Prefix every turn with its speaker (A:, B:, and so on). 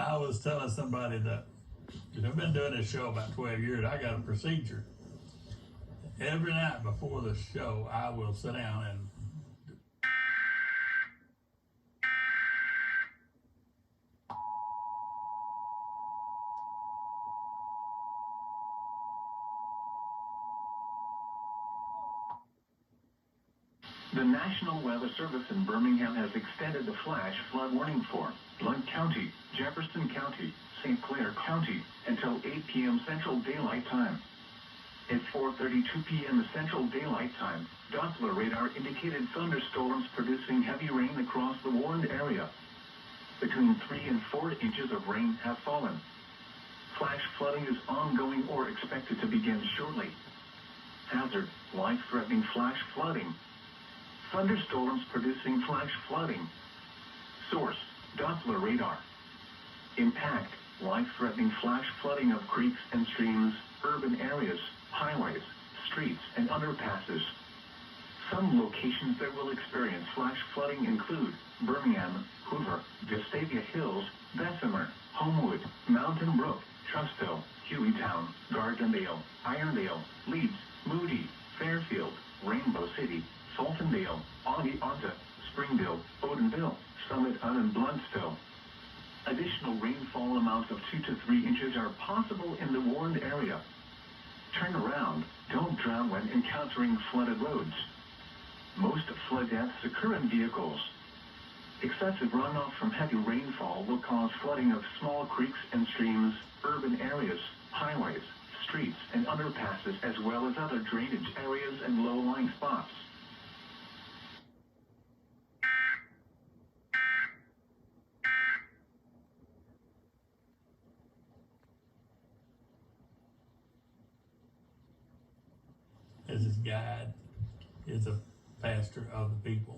A: I was telling somebody that, I've been doing this show about 12 years. I got a procedure. Every night before the show, I will sit down and
B: The National Weather Service in Birmingham has extended the flash flood warning for Blount County, Jefferson County, St. Clair County until 8 p.m. Central Daylight Time. At 4:32 p.m. Central Daylight Time, Doppler radar indicated thunderstorms producing heavy rain across the warned area. Between 3 and 4 inches of rain have fallen. Flash flooding is ongoing or expected to begin shortly. Hazard: life-threatening flash flooding. Thunderstorms producing flash flooding. Source: Doppler radar. Impact: life-threatening flash flooding of creeks and streams, urban areas, highways, streets, and underpasses. Some locations that will experience flash flooding include Birmingham, Hoover, Vestavia Hills, Bessemer, Homewood, Mountain Brook, Trustville, Hueytown, Gardendale, Irondale, Leeds, Moody, Fairfield, Rainbow City, Fultondale, Oneonta, Springville, Odenville, Summit and Blountsville. Additional rainfall amounts of 2 to 3 inches are possible in the warned area. Turn around. Don't drown when encountering flooded roads. Most flood deaths occur in vehicles. Excessive runoff from heavy rainfall will cause flooding of small creeks and streams, urban areas, highways, streets, and underpasses, as well as other drainage areas and low-lying spots.
A: as his guide is a pastor of the people.